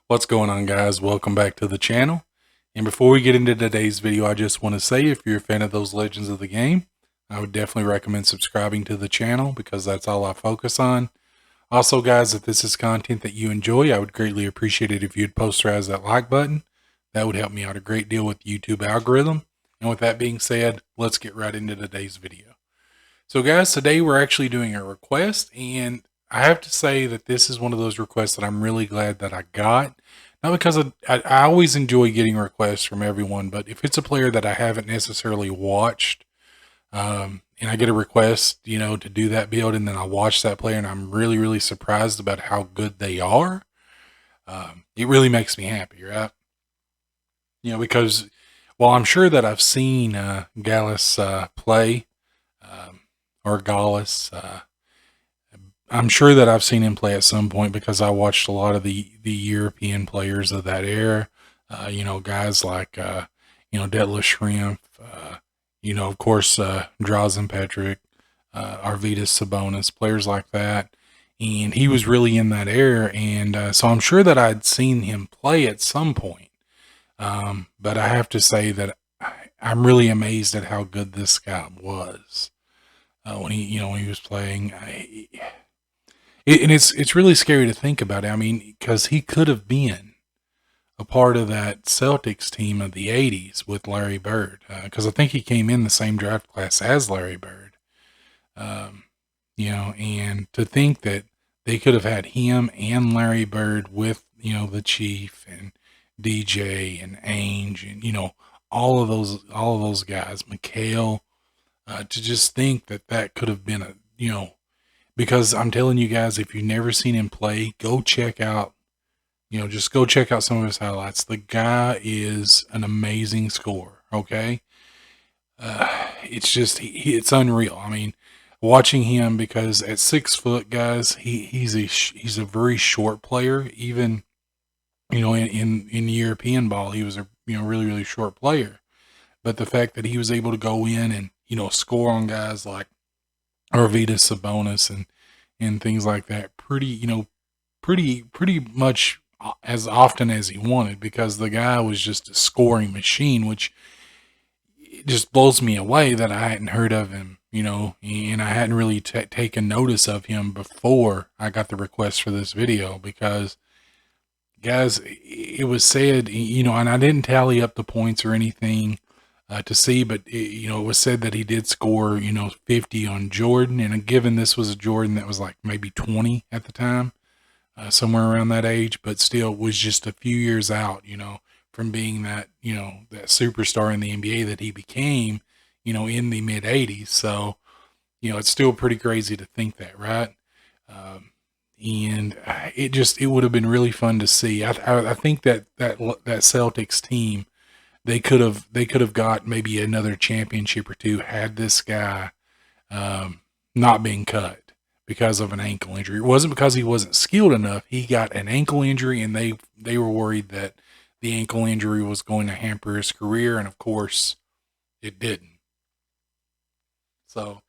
What's going on, guys? Welcome back to the channel. And before we get into today's video, I just want to say if you're a fan of those Legends of the Game, I would definitely recommend subscribing to the channel because that's all I focus on. Also, guys, if this is content that you enjoy, I would greatly appreciate it if you'd posterize that like button. That would help me out a great deal with the YouTube algorithm. And with that being said, let's get right into today's video. So, guys, today we're actually doing a request, and I have to say that this is one of those requests that I'm really glad that I got. Not because I always enjoy getting requests from everyone, but if it's a player that I haven't necessarily watched, and I get a request, to do that build, and then I watch that player, and I'm really, really surprised about how good they are, it really makes me happy, right? Because while I'm sure that I've seen Galis play, um, or Galis, I'm sure that I've seen him play at some point because I watched a lot of the European players of that era. Guys like Detlef Schrempf, of course Drazen Petric, Arvydas Sabonis, players like that. And he was really in that era, and so I'm sure that I'd seen him play at some point. But I have to say that I'm really amazed at how good this guy was when he was playing. And it's really scary to think about it. I mean, because he could have been a part of that Celtics team of the '80s with Larry Bird, because I think he came in the same draft class as Larry Bird. Um, and to think that they could have had him and Larry Bird with the Chief and DJ and Ainge and all of those guys, McHale, to just think that that could have been because I'm telling you guys, if you've never seen him play, go check out, just go check out some of his highlights. The guy is an amazing scorer. Okay. It's just, it's unreal. I mean, watching him, because at 6 foot, guys, he's a very short player. Even, in European ball, he was a, really, really short player. But the fact that he was able to go in and, score on guys like Arvydas Sabonis and things like that pretty much as often as he wanted, because the guy was just a scoring machine, which just blows me away that I hadn't heard of him, and I hadn't really taken notice of him before I got the request for this video. Because, guys, it was said, and I didn't tally up the points or anything to see, but it was said that he did score 50 on Jordan, and given this was a Jordan that was like maybe 20 at the time, somewhere around that age, but still was just a few years out from being that that superstar in the NBA that he became in the mid '80s. So it's still pretty crazy to think that, right? And it would have been really fun to see. I think that Celtics team, they could have got maybe another championship or two had this guy not been cut because of an ankle injury. It wasn't because he wasn't skilled enough. He got an ankle injury, and they were worried that the ankle injury was going to hamper his career, and of course, it didn't. So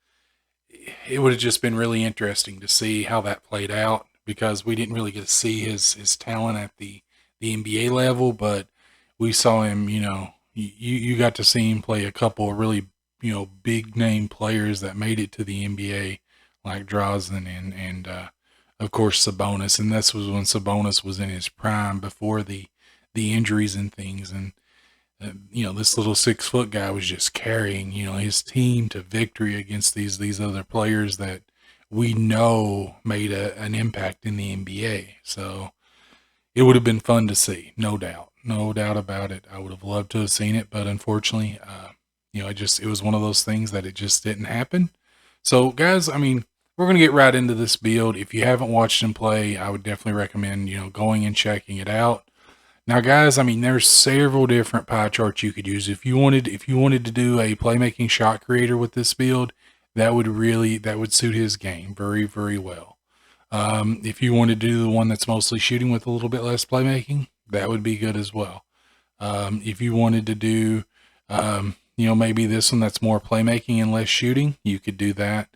it would have just been really interesting to see how that played out, because we didn't really get to see his talent at the NBA level, but we saw him. You got to see him play a couple of really big name players that made it to the NBA, like Drazen and of course Sabonis, and this was when Sabonis was in his prime before the injuries and things. And this little 6 foot guy was just carrying his team to victory against these other players that we know made an impact in the NBA. So it would have been fun to see, no doubt about it. I would have loved to have seen it, but unfortunately, it was one of those things that it just didn't happen. So, guys, I mean, we're going to get right into this build. If you haven't watched him play, I would definitely recommend, going and checking it out. Now, guys, I mean, there's several different pie charts you could use. If you wanted to do a playmaking shot creator with this build, that would suit his game very, very well. If you wanted to do the one that's mostly shooting with a little bit less playmaking, that would be good as well. If you wanted to do, maybe this one that's more playmaking and less shooting, you could do that.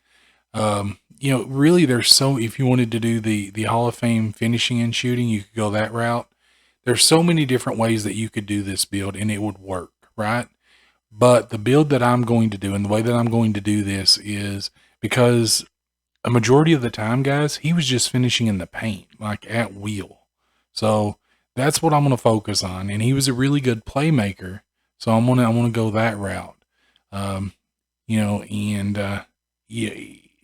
Really, if you wanted to do the Hall of Fame finishing and shooting, you could go that route. there's so many different ways that you could do this build and it would work, right? But the build that I'm going to do and the way that I'm going to do this is because a majority of the time, guys, he was just finishing in the paint, like at will. So that's what I'm going to focus on. And he was a really good playmaker. So I'm gonna go that route. Um, yeah,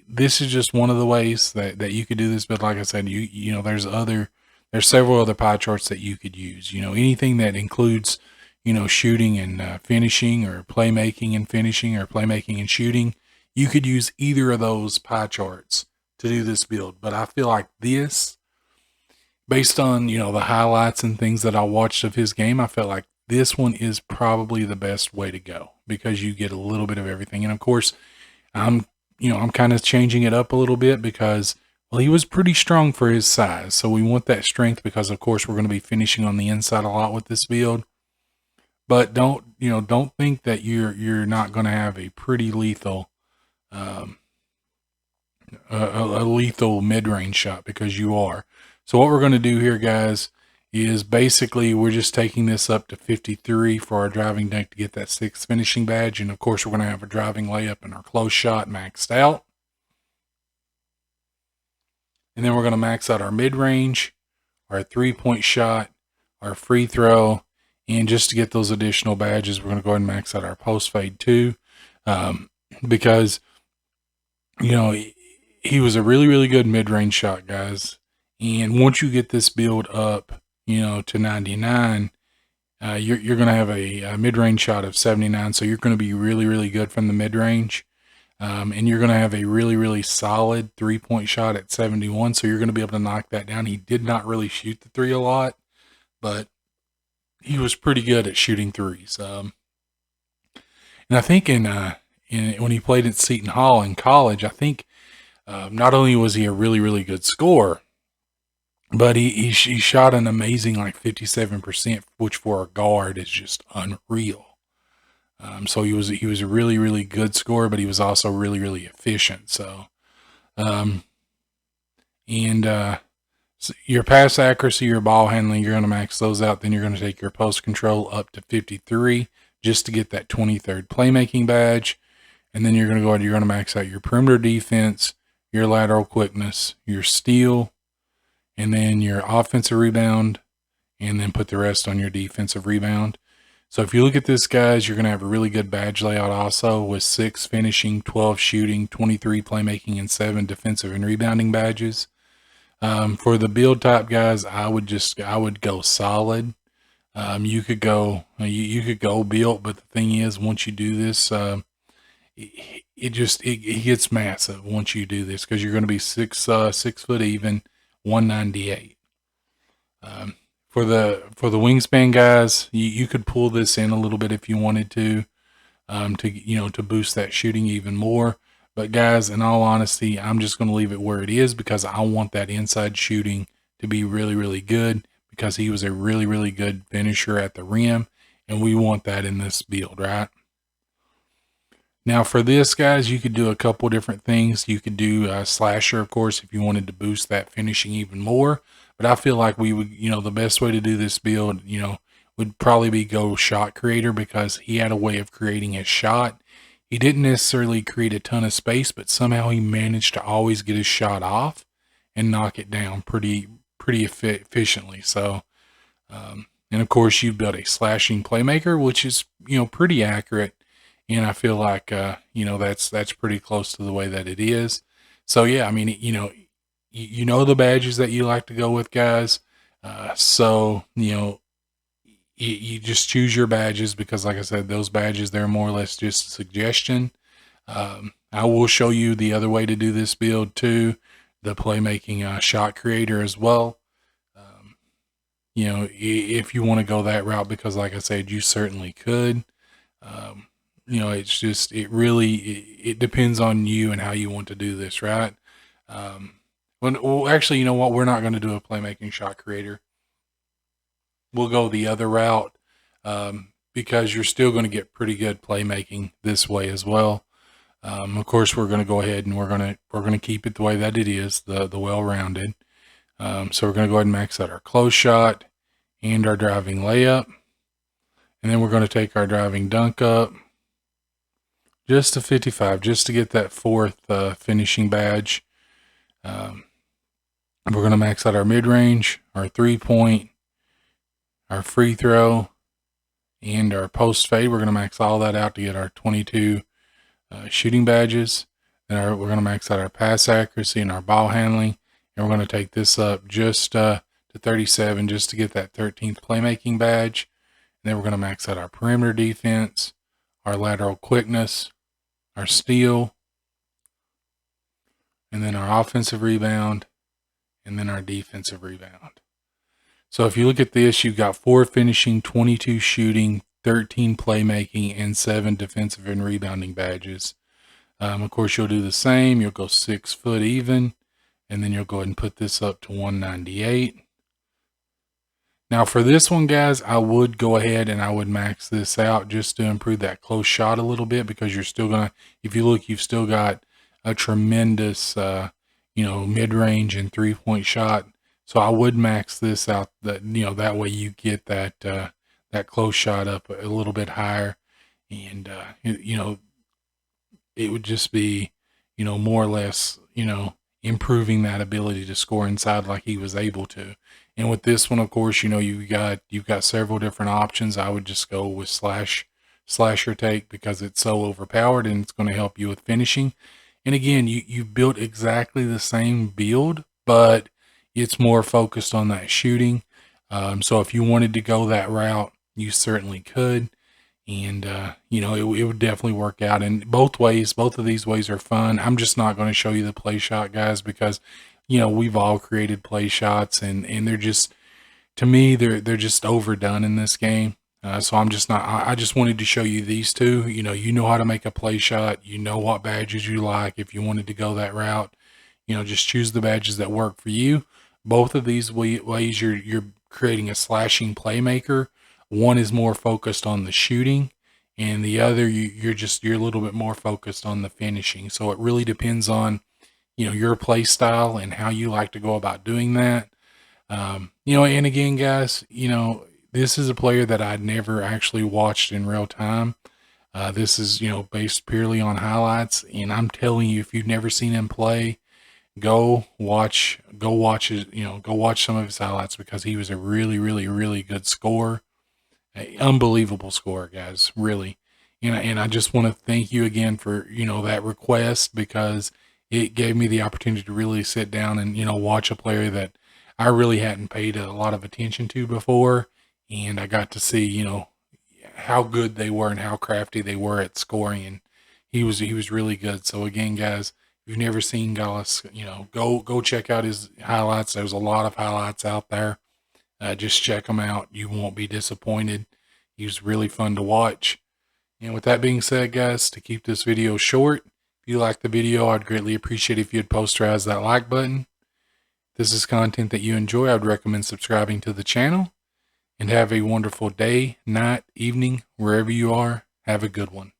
this is just one of the ways that you could do this. But like I said, there's several other pie charts that you could use. Anything that includes, shooting and finishing, or playmaking and finishing, or playmaking and shooting, you could use either of those pie charts to do this build. But I feel like this, based on, the highlights and things that I watched of his game, I felt like this one is probably the best way to go because you get a little bit of everything. And of course, I'm kind of changing it up a little bit because, well, he was pretty strong for his size. So we want that strength because, of course, we're going to be finishing on the inside a lot with this build. But don't think that you're not going to have a pretty lethal, a lethal mid-range shot, because you are. So what we're going to do here, guys, is basically we're just taking this up to 53 for our driving dunk to get that 6th finishing badge. And of course, we're going to have a driving layup and our close shot maxed out. And then we're going to max out our mid-range, our 3-point shot, our free throw. And just to get those additional badges, we're going to go ahead and max out our post fade too. Because, he was a really, really good mid-range shot, guys. And once you get this build up, to 99, you're going to have a mid-range shot of 79. So you're going to be really, really good from the mid-range. And you're going to have a really, really solid 3-point shot at 71. So you're going to be able to knock that down. He did not really shoot the 3 a lot, but he was pretty good at shooting 3s. And I think when he played at Seton Hall in college, I think not only was he a really, really good scorer, but he shot an amazing 57%, which for a guard is just unreal. So he was a really, really good scorer, but he was also really, really efficient. So, so your pass accuracy, your ball handling, you're going to max those out. Then you're going to take your post control up to 53 just to get that 23rd playmaking badge. And then you're going to max out your perimeter defense, your lateral quickness, your steal, and then your offensive rebound, and then put the rest on your defensive rebound. So if you look at this, guys, you're going to have a really good badge layout also with 6 finishing, 12 shooting, 23 playmaking, and 7 defensive and rebounding badges. For the build type, guys, I would go solid. You could go built, but the thing is, once you do this, it gets massive once you do this, because you're going to be 6 foot even, 198. For the wingspan, guys, you could pull this in a little bit if you wanted to boost that shooting even more. But guys, in all honesty, I'm just going to leave it where it is because I want that inside shooting to be really, really good, because he was a really, really good finisher at the rim, and we want that in this build, right? Now for this, guys, you could do a couple different things. You could do slasher, of course, if you wanted to boost that finishing even more. But I feel like we would, the best way to do this build, would probably be go shot creator, because he had a way of creating his shot. He didn't necessarily create a ton of space, but somehow he managed to always get his shot off and knock it down pretty efficiently. So, and of course, you built a slashing playmaker, which is, pretty accurate. And I feel like, that's pretty close to the way that it is. So yeah, I mean, you know the badges that you like to go with, guys. So, you just choose your badges, because like I said, those badges, they're more or less just a suggestion. I will show you the other way to do this build too, the playmaking shot creator as well. If you want to go that route, because like I said, you certainly could. It's just, it depends on you and how you want to do this, right? Well, actually, you know what? We're not going to do a playmaking shot creator. We'll go the other route, because you're still going to get pretty good playmaking this way as well. Of course, we're going to go ahead and we're going to keep it the way that it is, the well-rounded. So we're going to go ahead and max out our close shot, and our driving layup. And then we're going to take our driving dunk up just to 55, just to get that fourth finishing badge. We're going to max out our mid-range, our 3-point, our free throw, and our post fade. We're going to max all that out to get our 22 shooting badges. Then we're going to max out our pass accuracy and our ball handling. And we're going to take this up just to 37 just to get that 13th playmaking badge. And then we're going to max out our perimeter defense, our lateral quickness, our steal, and then our offensive rebound, and then our defensive rebound. So if you look at this, you've got 4 finishing, 22 shooting, 13 playmaking, and 7 defensive and rebounding badges. Of course, you'll do the same. You'll go 6 foot even, and then you'll go ahead and put this up to 198. Now for this one, guys, I would go ahead and I would max this out just to improve that close shot a little bit, because you're still going to, if you look, you've still got a tremendous, mid-range and 3-point shot. So I would max this out, that that way you get that that close shot up a little bit higher, and it would just be more or less improving that ability to score inside like he was able to. And with this one, of course, you've got several different options. I would just go with slasher take because it's so overpowered and it's going to help you with finishing. And again, you built exactly the same build, but it's more focused on that shooting. So if you wanted to go that route, you certainly could. And, it would definitely work out. And both of these ways are fun. I'm just not going to show you the play shot, guys, because, we've all created play shots and they're just, to me, they're just overdone in this game. So I'm just not, I just wanted to show you these two. You know how to make a play shot. You know what badges you like. If you wanted to go that route, just choose the badges that work for you. Both of these ways you're creating a slashing playmaker. One is more focused on the shooting, and the other you're a little bit more focused on the finishing. So it really depends on your play style and how you like to go about doing that. And again, guys, this is a player that I'd never actually watched in real time. This is based purely on highlights, and I'm telling you, if you've never seen him play, go watch some of his highlights, because he was a really, really, really good scorer. Unbelievable score, guys, really. And I just want to thank you again for that request, because it gave me the opportunity to really sit down and watch a player that I really hadn't paid a lot of attention to before, and I got to see how good they were and how crafty they were at scoring, and he was really good. So again, guys, if you've never seen Galis, go check out his highlights. There's a lot of highlights out there. Just check them out. You won't be disappointed. He was really fun to watch. And with that being said, guys, to keep this video short, if you like the video, I'd greatly appreciate if you'd posterize that like button. If this is content that you enjoy, I'd recommend subscribing to the channel. And have a wonderful day, night, evening, wherever you are. Have a good one.